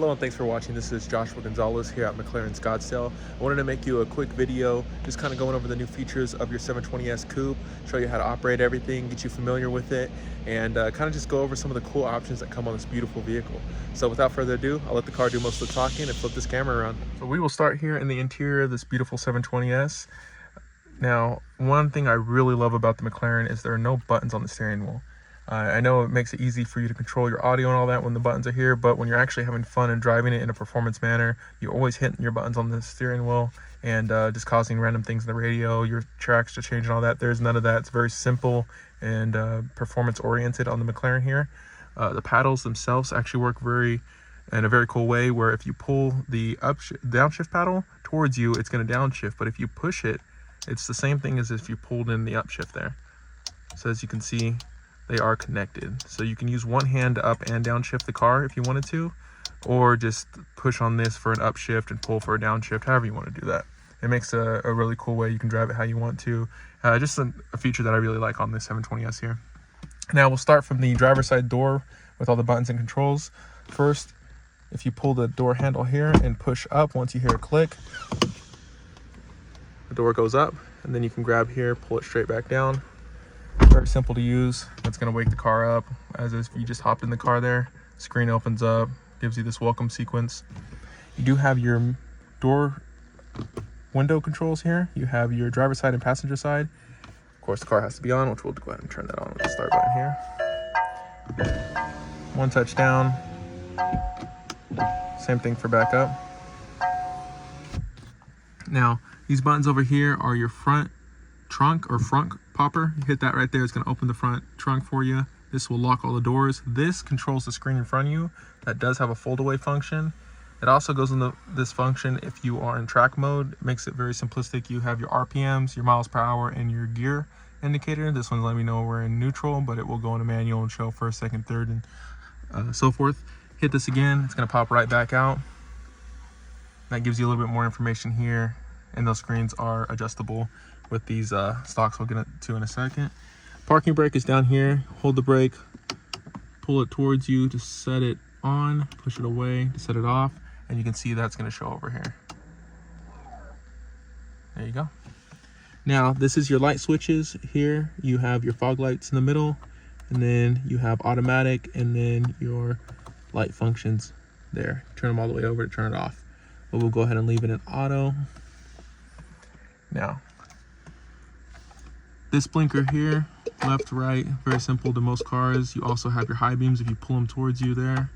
Hello and thanks for watching. This is Joshua Gonzalez here at McLaren Scottsdale. I wanted to make you a quick video just kind of going over the new features of your 720s Coupe, show you how to operate everything, get you familiar with it, and kind of just go over some of the cool options that come on this beautiful vehicle. So without further ado, I'll let the car do most of the talking and flip this camera around. So we will start here in the interior of this beautiful 720s. Now, one thing I really love about the McLaren is there are no buttons on the steering wheel. I know it makes it easy for you to control your audio and all that when the buttons are here, but when you're actually having fun and driving it in a performance manner, you're always hitting your buttons on the steering wheel and just causing random things in the radio, your tracks to change and all that. There's none of that. It's very simple and performance oriented on the McLaren here. The paddles themselves actually work in a very cool way, where if you pull the downshift paddle towards you, it's going to downshift, but if you push it, it's the same thing as if you pulled in the upshift there. So as you can see, they are connected. So you can use one hand to up and downshift the car if you wanted to, or just push on this for an upshift and pull for a downshift, however you want to do that. It makes a really cool way. You can drive it how you want to. Just a feature that I really like on this 720s here. Now we'll start from the driver's side door with all the buttons and controls. First, if you pull the door handle here and push up, once you hear a click, the door goes up, and then you can grab here, pull it straight back down. Very simple to use. That's going to wake the car up as if you just hopped in the car there. Screen opens up, gives you this welcome sequence. You do have your door window controls here. You have your driver's side and passenger side. Of course, the car has to be on, which we'll go ahead and turn that on with the start button here. One touch down. Same thing for back up. Now, these buttons over here are your front trunk or front popper. You hit that right there, it's going to open the front trunk for you. This will lock all the doors. This controls the screen in front of you. That does have a fold away function. It also goes in this function if you are in track mode. It makes it very simplistic. You have your RPMs, your miles per hour, and your gear indicator. This one's letting me know we're in neutral, but it will go into manual and show first, second, third, and so forth. Hit this again, it's going to pop right back out. That gives you a little bit more information here, and those screens are adjustable with these stalks we'll get to in a second. Parking brake is down here. Hold the brake, pull it towards you to set it on, push it away to set it off, and you can see that's going to show over here. There you go. Now this is your light switches here. You have your fog lights in the middle, and then you have automatic, and then your light functions there. Turn them all the way over to turn it off, but we'll go ahead and leave it in auto. Now this blinker here, left, right, very simple to most cars. You also have your high beams if you pull them towards you there.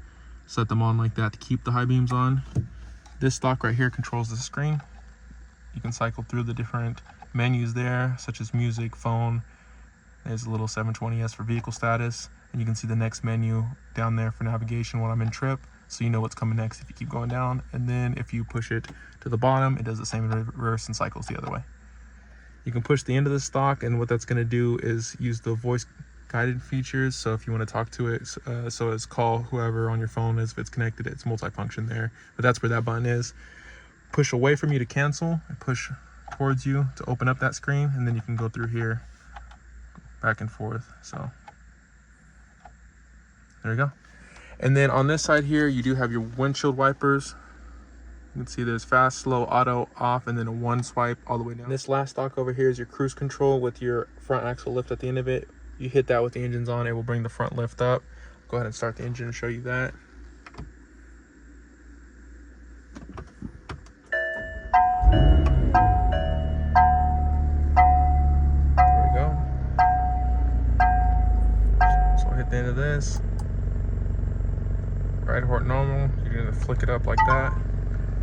Set them on like that to keep the high beams on. This stalk right here controls the screen. You can cycle through the different menus there, such as music, phone. There's a little 720s for vehicle status. And you can see the next menu down there for navigation when I'm in trip, so you know what's coming next if you keep going down. And then if you push it to the bottom, it does the same in reverse and cycles the other way. You can push the end of the stalk, and what that's going to do is use the voice guided features. So if you want to talk to it, so it's call whoever on your phone if it's connected, it's multifunction there. But that's where that button is. Push away from you to cancel, and push towards you to open up that screen, and then you can go through here back and forth. So there you go. And then on this side here, you do have your windshield wipers. You can see there's fast, slow, auto, off, and then a one swipe all the way down. This last stalk over here is your cruise control with your front axle lift at the end of it. You hit that with the engines on, it will bring the front lift up. Go ahead and start the engine and show you that. There we go. So I'll hit the end of this. Right horse normal, you're gonna flick it up like that.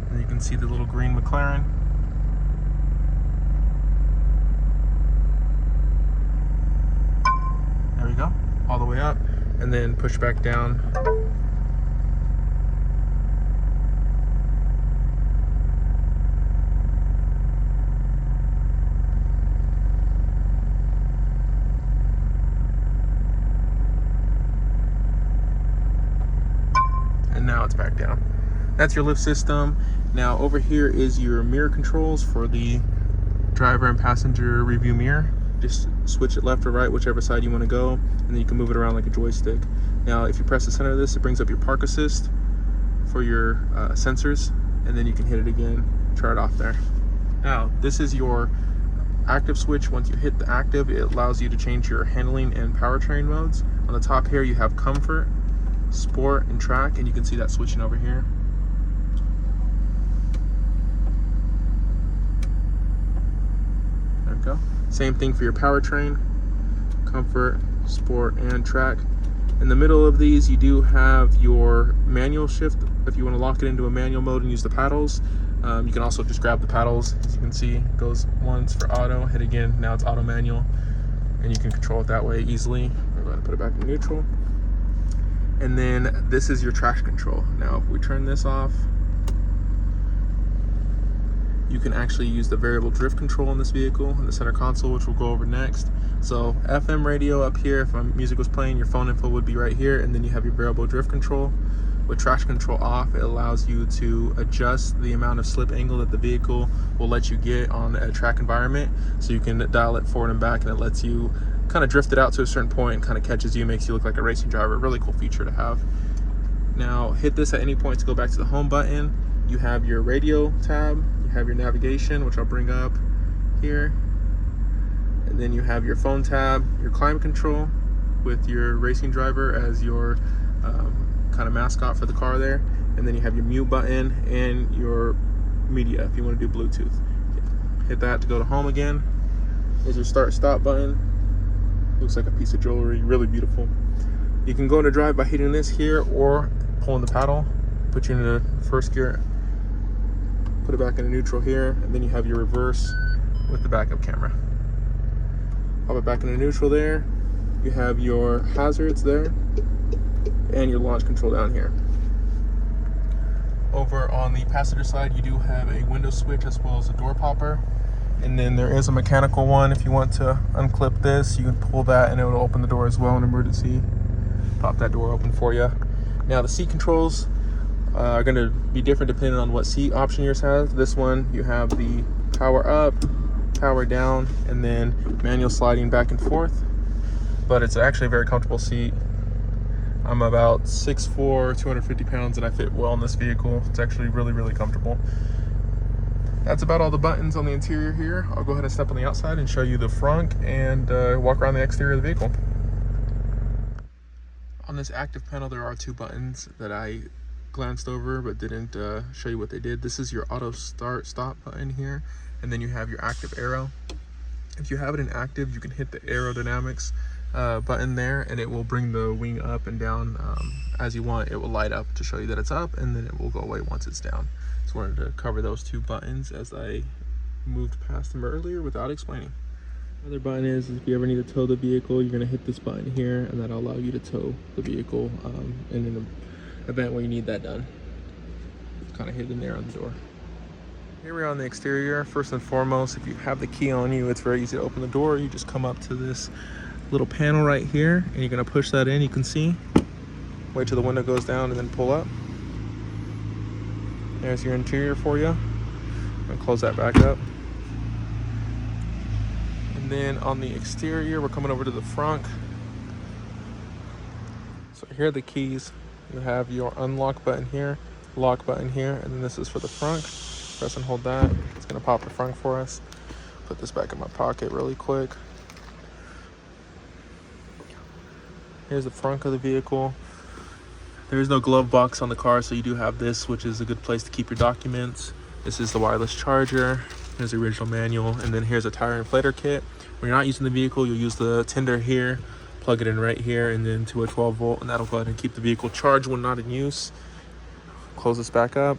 And you can see the little green McLaren. There we go, all the way up, and then push back down. And now it's back down. That's your lift system. Now over here is your mirror controls for the driver and passenger review mirror. Just switch it left or right, whichever side you want to go, and then you can move it around like a joystick. Now if you press the center of this, it brings up your park assist for your sensors, and then you can hit it again, try it off there. Now, this is your active switch. Once you hit the active, it allows you to change your handling and powertrain modes. On the top here, you have comfort, sport, and track, and you can see that switching over here. There we go. Same thing for your powertrain, comfort, sport, and track. In the middle of these, you do have your manual shift. If you want to lock it into a manual mode and use the paddles, you can also just grab the paddles. As you can see, it goes once for auto, hit again, now it's auto manual, and you can control it that way easily. We're going to put it back in neutral. And then this is your traction control. Now, if we turn this off, you can actually use the variable drift control in this vehicle in the center console, which we'll go over next. So FM radio up here, if music was playing, your phone info would be right here, and then you have your variable drift control. With traction control off, it allows you to adjust the amount of slip angle that the vehicle will let you get on a track environment. So you can dial it forward and back, and it lets you kind of drift it out to a certain point and kind of catches you, makes you look like a racing driver. Really cool feature to have. Now, hit this at any point to go back to the home button. You have your radio tab, you have your navigation, which I'll bring up here. And then you have your phone tab, your climate control with your racing driver as your kind of mascot for the car there. And then you have your mute button and your media if you want to do Bluetooth. Hit that to go to home again. There's your start stop button. Looks like a piece of jewelry, really beautiful. You can go into drive by hitting this here or pulling the paddle, put you into first gear, put it back into neutral here, and then you have your reverse with the backup camera. Pop it back into neutral there. You have your hazards there and your launch control down here. Over on the passenger side, you do have a window switch as well as a door popper. And then there is a mechanical one. If you want to unclip this, you can pull that and it will open the door as well in emergency. Pop that door open for you. Now the seat controls are going to be different depending on what seat option yours has. This one, you have the power up, power down, and then manual sliding back and forth. But it's actually a very comfortable seat. I'm about 6'4", 250 pounds, and I fit well in this vehicle. It's actually really, really comfortable. That's about all the buttons on the interior here. I'll go ahead and step on the outside and show you the front and walk around the exterior of the vehicle. On this active panel, there are two buttons that I glanced over but didn't show you what they did. This is your auto start stop button here, and then you have your active arrow. If you have it in active, you can hit the aerodynamics button there, and it will bring the wing up and down as you want. It will light up to show you that it's up, and then it will go away once it's down. Just wanted to cover those two buttons as I moved past them earlier without explaining. Another button is if you ever need to tow the vehicle, you're going to hit this button here, and that'll allow you to tow the vehicle in an event where you need that done. It's kind of hidden there on the door. Here we are on the exterior. First and foremost, if you have the key on you, it's very easy to open the door. You just come up to this little panel right here, and you're going to push that in. You can see, wait till the window goes down and then pull up. There's your interior for you. I'm going to close that back up. And then on the exterior, we're coming over to the front. So here are the keys. You have your unlock button here, lock button here, and then this is for the front. Press and hold that. It's going to pop the front for us. Put this back in my pocket really quick. Here's the front of the vehicle. There is no glove box on the car, so you do have this, which is a good place to keep your documents. This is the wireless charger. Here's the original manual, and then here's a tire inflator kit. When you're not using the vehicle, you'll use the tender here, plug it in right here, and then to a 12 volt, and that'll go ahead and keep the vehicle charged when not in use. Close this back up.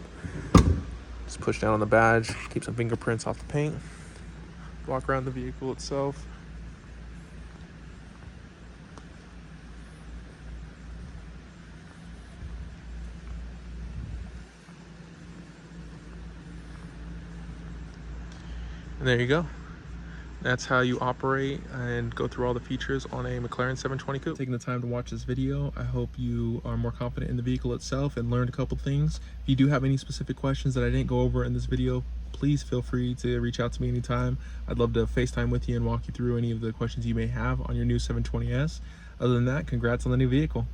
Just push down on the badge, keep some fingerprints off the paint. Walk around the vehicle itself. And there you go. That's how you operate and go through all the features on a McLaren 720 Coupe. Taking the time to watch this video, I hope you are more confident in the vehicle itself and learned a couple things. If you do have any specific questions that I didn't go over in this video, please feel free to reach out to me anytime. I'd love to FaceTime with you and walk you through any of the questions you may have on your new 720S. Other than that, congrats on the new vehicle.